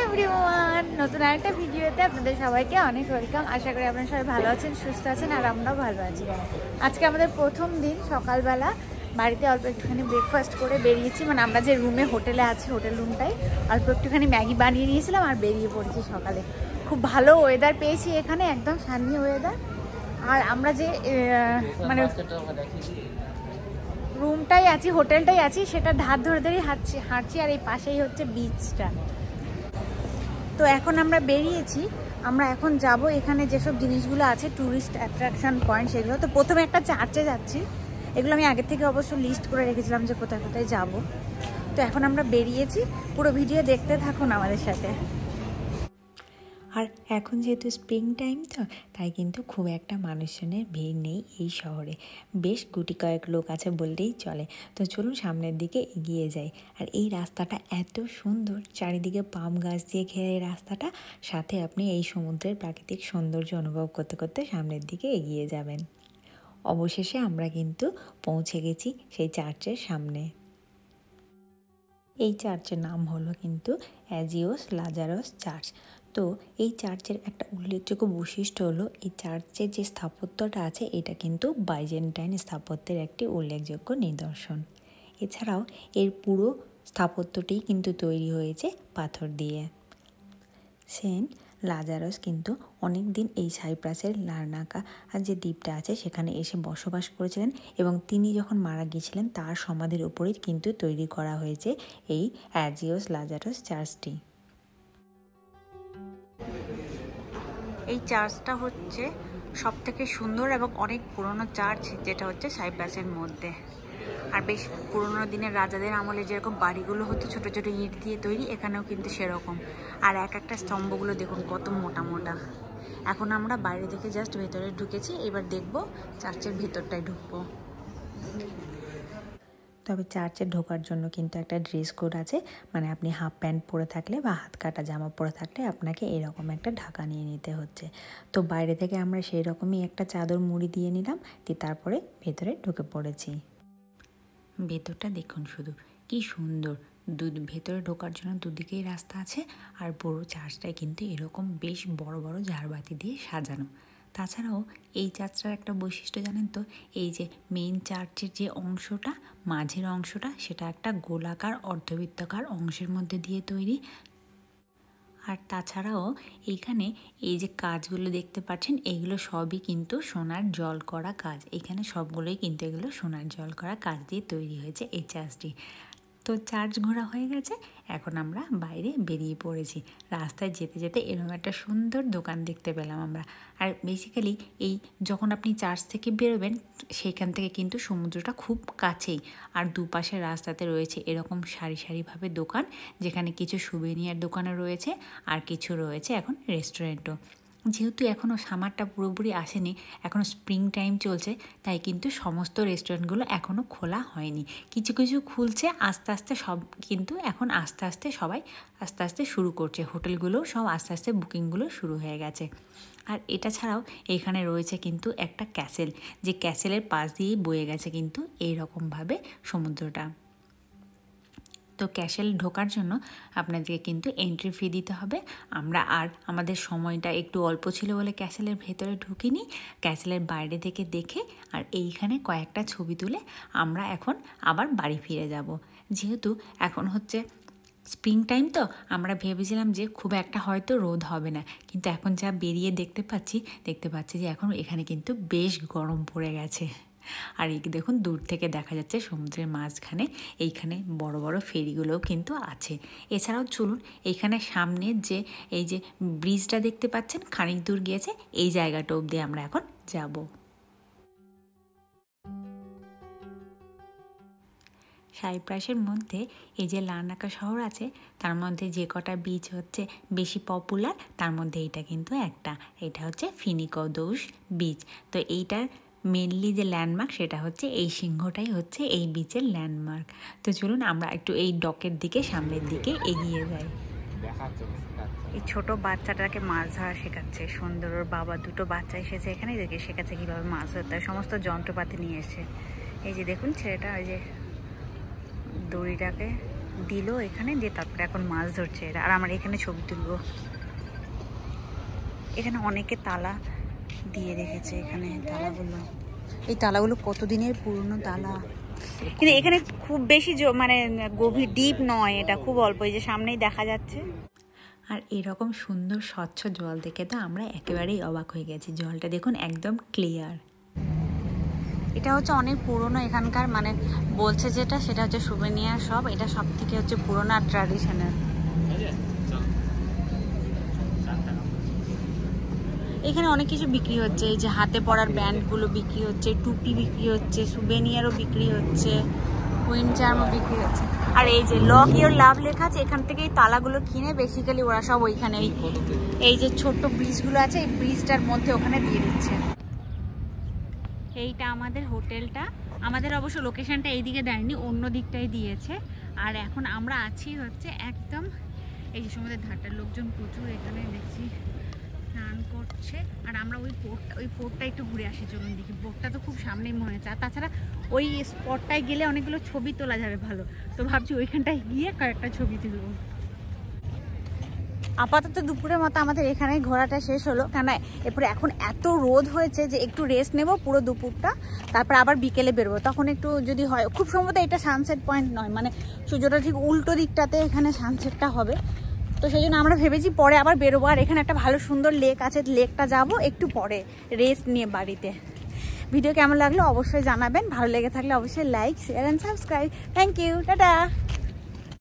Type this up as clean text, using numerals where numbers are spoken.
Everyone, নতুন আরেকটা ভিডিওতে আপনাদের সবাইকে অনেক ওয়েলকাম। আশা করি আপনারা সবাই ভালো আছেন, সুস্থ আছেন, আর আমরাও ভালো আছি। আজকে আমাদের প্রথম দিন। সকালবেলা বাড়িতে অল্প একটুখানি ব্রেকফাস্ট করে বেরিয়েছি, মানে আমরা যে রুমে হোটেলে আছি, হোটেল রুমটাই অল্প একটুখানি ম্যাগি বানিয়ে নিয়েছিলাম আর বেরিয়ে পড়েছি সকালে। খুব ভালো ওয়েদার পেয়েছি এখানে, একদম শান্তি ওয়েদার। আর আমরা যে মানে রুমটাই আছি, হোটেলটাই আছি, সেটা ধার ধরে ধরেই হাঁটছি আর এই পাশেই হচ্ছে বিচটা। তো এখন আমরা বেরিয়েছি, আমরা এখন যাব এখানে যেসব জিনিসগুলো আছে ট্যুরিস্ট অ্যাট্রাকশন পয়েন্ট সেগুলো। তো প্রথমে একটা চার্চে যাচ্ছি, এগুলো আমি আগের থেকে অবশ্য লিস্ট করে রেখেছিলাম যে কোথায় কোথায় যাব। তো এখন আমরা বেরিয়েছি, পুরো ভিডিও দেখতে থাকুন আমাদের সাথে। আর এখন যেহেতু স্প্রিং টাইম, তো তাই কিন্তু খুব একটা মানুষজনের ভিড় নেই এই শহরে। বেশ গুটি কয়েক লোক আছে বললেই চলে। তো চলুন সামনের দিকে এগিয়ে যাই। আর এই রাস্তাটা এত সুন্দর, চারিদিকে পাম গাছ দিয়ে ঘেরা এই রাস্তাটা, সাথে আপনি এই সমুদ্রের প্রাকৃতিক সৌন্দর্য অনুভব করতে করতে সামনের দিকে এগিয়ে যাবেন। অবশেষে আমরা কিন্তু পৌঁছে গেছি সেই চার্চের সামনে। এই চার্চের নাম হলো কিন্তু অ্যাজিওস লাজারাস চার্চ। তো এই চার্চের একটা উল্লেখযোগ্য বৈশিষ্ট্য হলো এই চার্চের যে স্থাপত্যটা আছে, এটা কিন্তু বাইজেন্টাইন স্থাপত্যের একটি উল্লেখযোগ্য নিদর্শন। এছাড়াও এর পুরো স্থাপত্যটি কিন্তু তৈরি হয়েছে পাথর দিয়ে। সেন্ট লাজারাস কিন্তু অনেক দিন এই সাইপ্রাসের লার্নাকা আর যে দ্বীপটা আছে সেখানে এসে বসবাস করেছিলেন, এবং তিনি যখন মারা গিয়েছিলেন তার সমাধির উপরেই কিন্তু তৈরি করা হয়েছে এই অ্যাজিওস লাজারাস চার্চটি। এই চার্চটা হচ্ছে সব থেকে সুন্দর এবং অনেক পুরনো চার্চ, যেটা হচ্ছে সাইপ্রাসের মধ্যে। আর বেশ পুরোনো দিনের রাজাদের আমলে যেরকম বাড়িগুলো হতো ছোট ছোট ইট দিয়ে তৈরি, এখানেও কিন্তু সেরকম। আর এক একটা স্তম্ভগুলো দেখুন কত মোটা মোটা। এখন আমরা বাইরে থেকে জাস্ট ভেতরে ঢুকেছি, এবার দেখবো চার্চের ভেতরটায় ঢুকবো। তবে চার্চে ঢোকার জন্য কিন্তু একটা ড্রেস কোড আছে, মানে আপনি হাফ প্যান্ট পরে থাকলে বা হাত কাটা জামা পরে থাকলে আপনাকে এরকম একটা ঢাকা নিয়ে নিতে হচ্ছে। তো বাইরে থেকে আমরা সেই রকমই একটা চাদর মুড়ি দিয়ে নিলাম, দিয়ে তারপরে ভেতরে ঢুকে পড়েছি। ভেতরটা দেখুন শুধু কি সুন্দর। ভেতরে ঢোকার জন্য দুদিকেই রাস্তা আছে, আর পুরো চার্চটায় কিন্তু এরকম বেশ বড় বড় ঝাড়বাতি দিয়ে সাজানো। তাছাড়াও এই চার্চটার একটা বৈশিষ্ট্য জানেন তো, এই যে মেইন চার্চের যে অংশটা, মাঝের অংশটা, সেটা একটা গোলাকার অর্ধবৃত্তাকার অংশের মধ্যে দিয়ে তৈরি। আর তাছাড়াও এইখানে এই যে কাজগুলো দেখতে পাচ্ছেন, এইগুলো সবই কিন্তু সোনার জল করা কাজ। এখানে সবগুলোই কিন্তু এগুলো সোনার জল করা কাজ দিয়ে তৈরি হয়েছে এই চার্চটি। তো চার্চ ঘোরা হয়ে গেছে, এখন আমরা বাইরে বেরিয়ে পড়েছি। রাস্তায় যেতে যেতে এরকম একটা সুন্দর দোকান দেখতে পেলাম আমরা। আর বেসিক্যালি এই যখন আপনি চার্চ থেকে বেরোবেন, সেখান থেকে কিন্তু সমুদ্রটা খুব কাছেই। আর দুপাশের রাস্তাতে রয়েছে এরকম সারি সারিভাবে দোকান, যেখানে কিছু সুভেনিয়ার দোকানও রয়েছে আর কিছু রয়েছে এখন রেস্টুরেন্টও। যেহেতু এখনও সামারটা পুরোপুরি আসেনি, এখনও স্প্রিং টাইম চলছে, তাই কিন্তু সমস্ত রেস্টুরেন্টগুলো এখনও খোলা হয়নি। কিছু কিছু খুলছে আস্তে আস্তে, সব কিন্তু এখন আস্তে আস্তে সবাই আস্তে আস্তে শুরু করছে। হোটেলগুলোও সব আস্তে আস্তে বুকিংগুলো শুরু হয়ে গেছে। আর এটা ছাড়াও এখানে রয়েছে কিন্তু একটা ক্যাসেল, যে ক্যাসেলের পাশ দিয়েই বয়ে গেছে কিন্তু এইরকমভাবে সমুদ্রটা। তো ক্যাসেল ঢোকার জন্য আপনাদেরকে কিন্তু এন্ট্রি ফি দিতে হবে। আমরা আর আমাদের সময়টা একটু অল্প ছিল বলে ক্যাসেলের ভেতরে ঢুকিনি, ক্যাসেলের বাইরে থেকে দেখে আর এইখানে কয়েকটা ছবি তুলে আমরা এখন আবার বাড়ি ফিরে যাব। যেহেতু এখন হচ্ছে স্প্রিং টাইম, তো আমরা ভেবেছিলাম যে খুব একটা হয়তো রোদ হবে না, কিন্তু এখন যা বেরিয়ে দেখতে পাচ্ছি যে এখন এখানে কিন্তু বেশ গরম পড়ে গেছে। আর এই দেখুন দূর থেকে দেখা যাচ্ছে সমুদ্রের মাঝখানে এইখানে বড় বড় ফেরিগুলোও কিন্তু আছে। এছাড়াও চলুন এইখানে সামনে যে এই যে ব্রিজটা দেখতে পাচ্ছেন, খানিক দূর গিয়েছে, এই জায়গাটা অবধি আমরা এখন যাব। সাইপ্রাসের মধ্যে এই যে লার্নাকা শহর আছে, তার মধ্যে যে কটা বিচ হচ্ছে বেশি পপুলার, তার মধ্যে এইটা কিন্তু একটা, এটা হচ্ছে ফিনিকোদোস বিচ। তো এইটার মেনলি যে ল্যান্ডমার্ক সেটা হচ্ছে এই সিংহটাই হচ্ছে এই বিচের ল্যান্ডমার্ক। তো চলুন আমরা একটু এই ডকের দিকে সামনের দিকে এগিয়ে যাই। এই ছোট বাচ্চাটাকে মাছ ধরা শেখাচ্ছে সুন্দর, ওর বাবা দুটো বাচ্চা এসেছে এখানে, দেখে শেখাচ্ছে কীভাবে মাছ ধরতে হয়, সমস্ত যন্ত্রপাতি নিয়ে এসছে। এই যে দেখুন ছেলেটা ওই যে দড়িটাকে দিল এখানে, দিয়ে তারপরে এখন মাছ ধরছে এরা। আর আমরা এখানে ছবি তুলবো। এখানে অনেকে তালা দিয়ে রেখেছে, এখানে তালাগুলো, এই তালাগুলো কতদিনের পুরনো তালা। কিন্তু এখানে খুব বেশি মানে গভীর ডিপ নয়, এটা খুব অল্প, এই যে সামনেই দেখা যাচ্ছে। আর এরকম সুন্দর স্বচ্ছ জল দেখে তো আমরা একেবারেই অবাক হয়ে গেছি। জলটা দেখুন একদম ক্লিয়ার। এটা হচ্ছে অনেক পুরনো এখানকার, মানে বলছে যেটা সেটা হচ্ছে সুভেনিয়ার শপ। এটা সব থেকে হচ্ছে পুরনো আর ট্র্যাডিশনাল। এখানে অনেক কিছু বিক্রি হচ্ছে, এই যে হাতে পরার ব্যান্ডগুলো বিক্রি হচ্ছে, টুপি বিক্রি হচ্ছে, সুভেনিয়ারও বিক্রি হচ্ছে, উইন্ড চার্মও বিক্রি হচ্ছে। আর এই যে লক ইওর লাভ লেখা আছে, এখান থেকে এই তালাগুলো কিনে বেসিক্যালি ওরা সব ওইখানে এই যে ছোট্ট ব্রিজগুলো আছে এই ব্রিজটার মধ্যে ওখানে দিয়ে দিচ্ছে। এইটা আমাদের হোটেলটা। আমাদের অবশ্য লোকেশনটা এইদিকে দেয়নি, অন্য দিকটাই দিয়েছে। আর এখন আমরা আছি হচ্ছে একদম এই যে সমুদ্রের ধারটার, লোকজন প্রচুর এখানে দেখছি স্নান করছে। আর আমরা ওই পোর্টটা একটু ঘুরে আসি, চলুন দেখি। পোর্টটা তো খুব সামনেই মনে হচ্ছে। আর তাছাড়া ওই স্পটটায় গেলে অনেকগুলো ছবি তোলা যাবে ভালো, তো ভাবছি ওইখানটায় গিয়ে কয়েকটা ছবি তুলব। আপাতত দুপুরের মতো আমাদের এখানেই ঘোরাটা শেষ হলো, কেন এরপরে এখন এত রোদ হয়েছে যে একটু রেস্ট নেব পুরো দুপুরটা, তারপর আবার বিকেলে বেরোবো। তখন একটু যদি হয়, খুব সম্ভবত এটা সানসেট পয়েন্ট নয়, মানে সূর্যটা ঠিক উল্টো দিকটাতে এখানে সানসেটটা হবে। তো সেই জন্য আমরা ভেবেছি পরে আবার বেরোবো। আর এখানে একটা ভালো সুন্দর লেক আছে, লেকটা যাবো একটু পরে রেস্ট নিয়ে বাড়িতে। ভিডিও কেমন লাগলো অবশ্যই জানাবেন, ভালো লেগে থাকলে অবশ্যই like, share and subscribe. Thank you, tata.